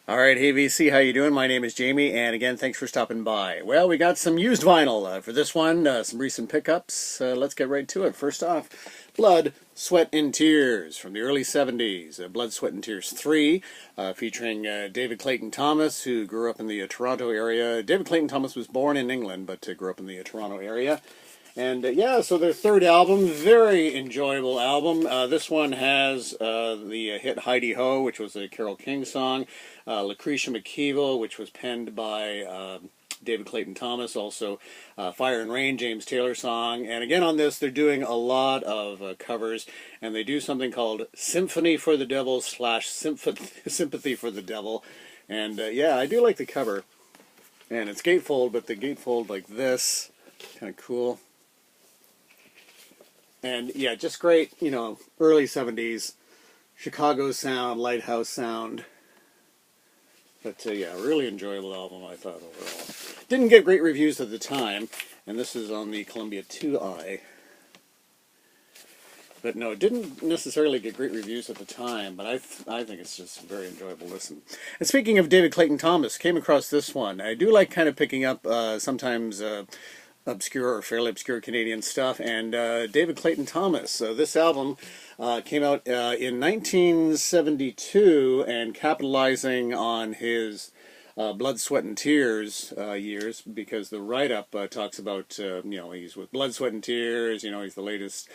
All right, hey VC, how you doing? My name is Jamie, and again, thanks for stopping by. Well, we got some used vinyl for this one, some recent pickups. Let's get right to it. First off, Blood, Sweat, and Tears from the early 70s. Blood, Sweat, and Tears 3, featuring David Clayton-Thomas, who grew up in the Toronto area. David Clayton-Thomas was born in England, but grew up in the Toronto area. And yeah, so their third album, very enjoyable album. This one has the hit Heidi Ho, which was a Carole King song, Lucretia McKeevill, which was penned by David Clayton-Thomas, also Fire and Rain, James Taylor song. And again on this, they're doing a lot of covers, and they do something called Symphony for the Devil / Sympathy for the Devil. And yeah, I do like the cover. And it's gatefold, but the gatefold like this, kind of cool. And yeah, just great, you know, early 70s, Chicago sound, Lighthouse sound. But yeah, really enjoyable album, I thought, overall. Didn't get great reviews at the time, and this is on the Columbia 2i. But no, it didn't necessarily get great reviews at the time, but I think it's just a very enjoyable listen. And speaking of David Clayton-Thomas, came across this one. I do like kind of picking up sometimes obscure or fairly obscure Canadian stuff, and David Clayton-Thomas. This album came out in 1972, and capitalizing on his Blood, Sweat, and Tears years, because the write-up talks about, you know, he's with Blood, Sweat, and Tears, you know, he's the latest,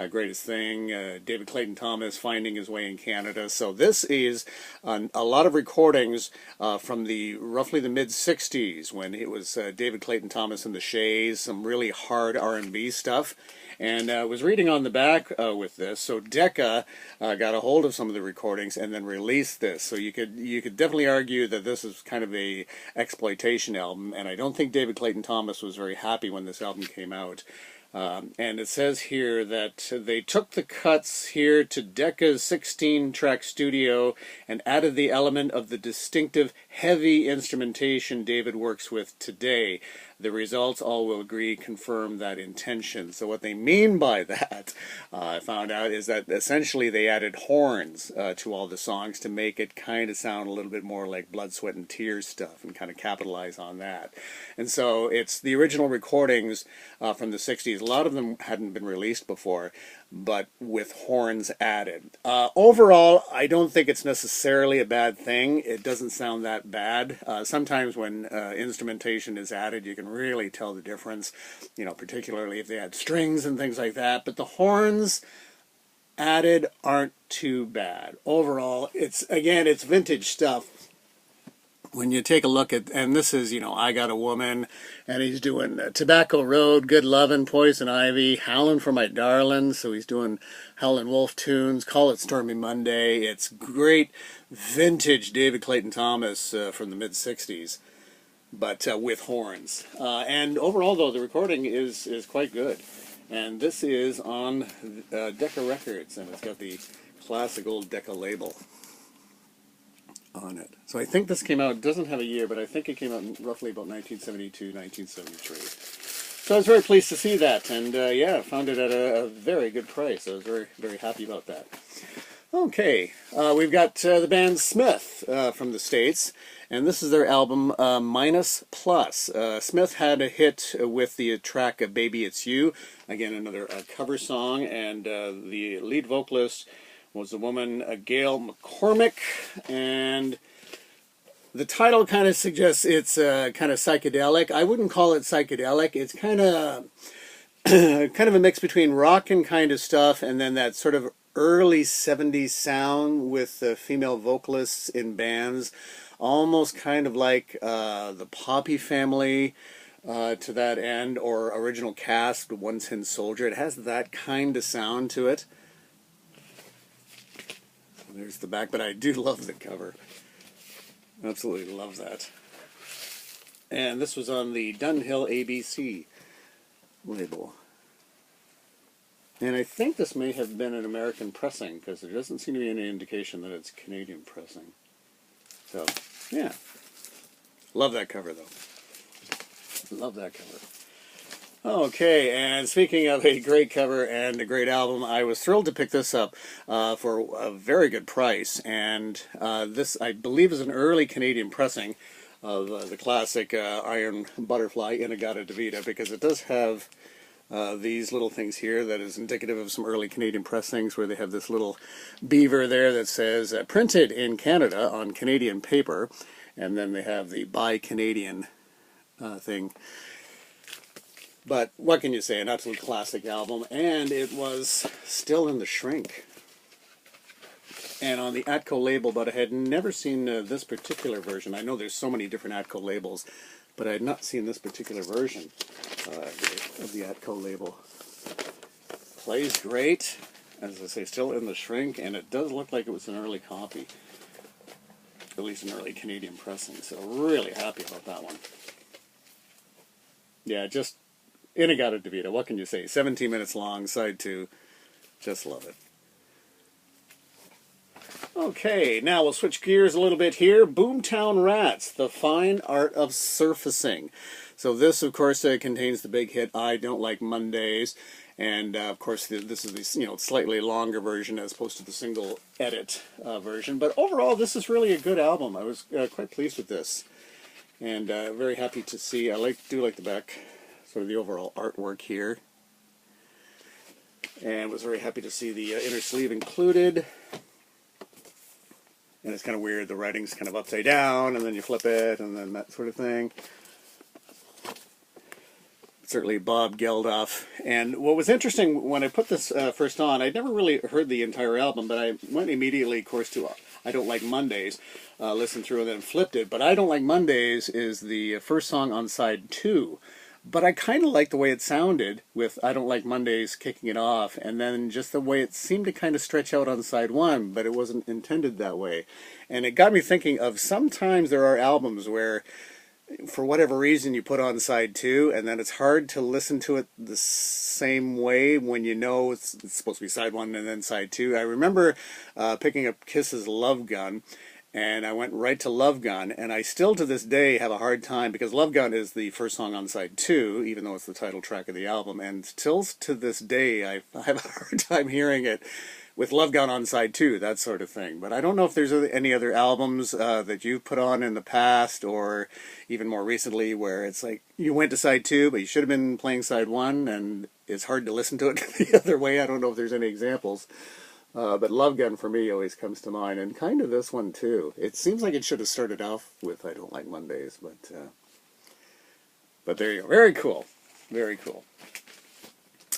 greatest thing, David Clayton-Thomas finding his way in Canada. So this is a lot of recordings from roughly the mid-60s, when it was David Clayton-Thomas and the Shays, some really hard R&B stuff. And I was reading on the back with this, so Decca got a hold of some of the recordings and then released this. So you could definitely argue that this is kind of a exploitation album, and I don't think David Clayton-Thomas was very happy when this album came out. And it says here that they took the cuts here to Decca's 16-track studio and added the element of the distinctive heavy instrumentation David works with today. The results, all will agree, confirm that intention. So what they mean by that, I found out, is that essentially they added horns to all the songs to make it kind of sound a little bit more like Blood, Sweat, and Tears stuff, and kind of capitalize on that. And so it's the original recordings from the 60s. A lot of them hadn't been released before, but with horns added. Overall, I don't think it's necessarily a bad thing. It doesn't sound that bad. Sometimes when instrumentation is added, you can really tell the difference, you know, particularly if they add strings and things like that. But the horns added aren't too bad. Overall, it's vintage stuff. When you take a look at, and this is, you know, I Got a Woman, and he's doing Tobacco Road, Good Lovin', Poison Ivy, Howlin' for My Darlin', so he's doing Howlin' Wolf tunes, Call It Stormy Monday. It's great vintage David Clayton-Thomas from the mid-60s, but with horns. And overall, though, the recording is quite good. And this is on Decca Records, and it's got the classic old Decca label on it. So I think this came out, it doesn't have a year, but I think it came out in roughly about 1972, 1973. So I was very pleased to see that, and yeah, found it at a very good price. I was very, very happy about that. Okay, we've got the band Smith from the States, and this is their album Minus Plus. Smith had a hit with the track Baby It's You, again another cover song, and the lead vocalist was a woman, Gail McCormick, and the title kind of suggests it's kind of psychedelic. I wouldn't call it psychedelic. It's kind of a mix between rock and kind of stuff, and then that sort of early 70s sound with female vocalists in bands, almost kind of like the Poppy Family to that end, or Original Cast, One Tin Soldier. It has that kind of sound to it. There's the back, but I do love the cover. Absolutely love that. And this was on the Dunhill ABC label. And I think this may have been an American pressing, because there doesn't seem to be any indication that it's Canadian pressing. So, yeah. Love that cover, though. Love that cover. Okay, and speaking of a great cover and a great album, I was thrilled to pick this up for a very good price. And this, I believe, is an early Canadian pressing of the classic Iron Butterfly In-A-Gadda-Da-Vida, because it does have these little things here that is indicative of some early Canadian pressings, where they have this little beaver there that says printed in Canada on Canadian paper, and then they have the Buy Canadian thing. But what can you say, an absolute classic album, and it was still in the shrink. And on the Atco label, but I had never seen this particular version. I know there's so many different Atco labels, but I had not seen this particular version of the Atco label. Plays great, as I say, still in the shrink, and it does look like it was an early copy. At least an early Canadian pressing, so really happy about that one. Yeah, just In-A-Gadda-Da-Vida, what can you say? 17 minutes long, side 2. Just love it. Okay, now we'll switch gears a little bit here. Boomtown Rats, The Fine Art of Surfacing. So this, of course, contains the big hit, I Don't Like Mondays. And, of course, this is the slightly longer version as opposed to the single edit version. But overall, this is really a good album. I was quite pleased with this. And very happy to see, do like the back, sort of the overall artwork here. And was very happy to see the inner sleeve included. And it's kind of weird, the writing's kind of upside down, and then you flip it, and then that sort of thing. Certainly Bob Geldof. And what was interesting, when I put this first on, I'd never really heard the entire album, but I went immediately, of course, to I Don't Like Mondays, listened through and then flipped it. But I Don't Like Mondays is the first song on side 2. But I kind of liked the way it sounded with I Don't Like Mondays kicking it off, and then just the way it seemed to kind of stretch out on side 1, but it wasn't intended that way. And it got me thinking of sometimes there are albums where, for whatever reason, you put on side 2, and then it's hard to listen to it the same way when you know it's supposed to be side 1 and then side 2. I remember picking up Kiss's Love Gun, and I went right to Love Gun, and I still to this day have a hard time, because Love Gun is the first song on side 2, even though it's the title track of the album, and still to this day I have a hard time hearing it with Love Gun on side 2, that sort of thing. But I don't know if there's any other albums that you've put on in the past, or even more recently, where it's like you went to side 2, but you should have been playing side 1, and it's hard to listen to it the other way. I don't know if there's any examples. But Love Gun for me always comes to mind, and kind of this one too. It seems like it should have started off with I Don't Like Mondays, but there you go. Very cool. Very cool.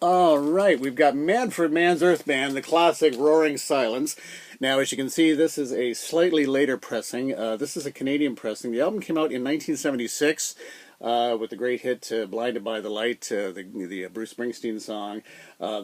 All right, we've got Manfred Mann's Earth Band, the classic Roaring Silence. Now, as you can see, this is a slightly later pressing. This is a Canadian pressing. The album came out in 1976 with the great hit Blinded by the Light, the Bruce Springsteen song.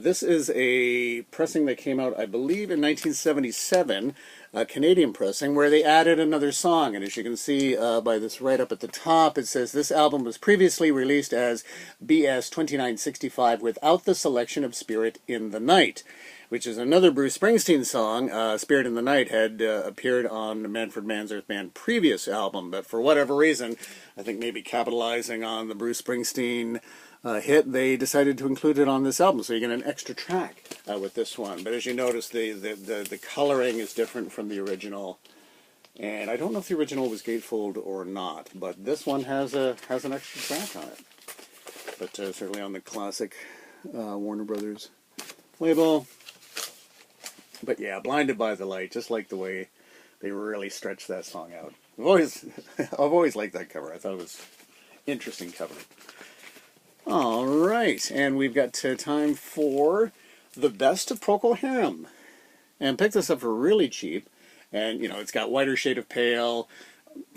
This is a pressing that came out, I believe, in 1977, a Canadian pressing, where they added another song. And as you can see by this right up at the top, it says, this album was previously released as BS 2965 without the selection of Spirit in the Night, which is another Bruce Springsteen song. Spirit in the Night had appeared on Manfred Mann's Earth Band previous album, but for whatever reason, I think maybe capitalizing on the Bruce Springsteen hit, they decided to include it on this album, so you get an extra track with this one. But as you notice, the coloring is different from the original, and I don't know if the original was gatefold or not, but this one has an extra track on it. But certainly on the classic Warner Brothers label. But yeah, Blinded by the Light, just like the way they really stretched that song out. I've always liked that cover. I thought it was an interesting cover. All right, and we've got time for the best of Procol Harum. And picked this up for really cheap. And, you know, it's got Whiter Shade of Pale,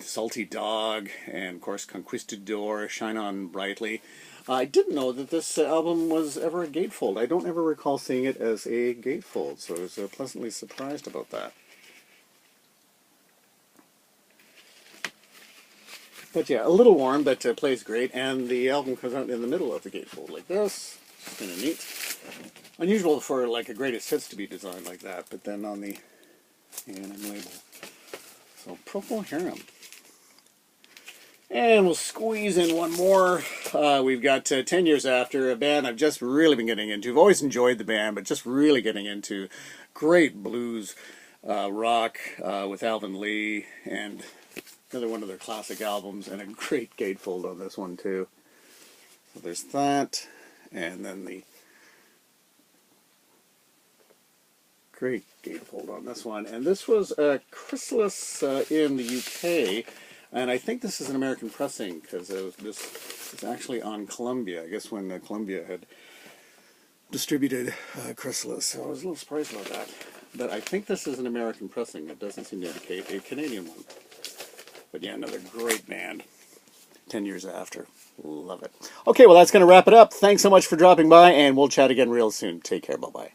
Salty Dog, and, of course, Conquistador, Shine On Brightly. I didn't know that this album was ever a gatefold. I don't ever recall seeing it as a gatefold, so I was pleasantly surprised about that. But yeah, a little warm, but plays great, and the album comes out in the middle of the gatefold like this. It's kind of neat. Unusual for like a greatest hits to be designed like that, but then on the A&M label. So Procol Harum. And we'll squeeze in one more we've got 10 years after, a band I've just really been getting into. I've always enjoyed the band, but just really getting into great blues rock with Alvin Lee, and another one of their classic albums, and a great gatefold on this one too. So there's that, and then the great gatefold on this one. And this was a Chrysalis in the UK, and I think this is an American pressing, because this is actually on Columbia, I guess, when Columbia had distributed Chrysalis, so I was a little surprised about that. But I think this is an American pressing. It doesn't seem to indicate a Canadian one. But yeah, another great band. 10 years after. Love it. Okay, well, that's going to wrap it up. Thanks so much for dropping by, and we'll chat again real soon. Take care. Bye-bye.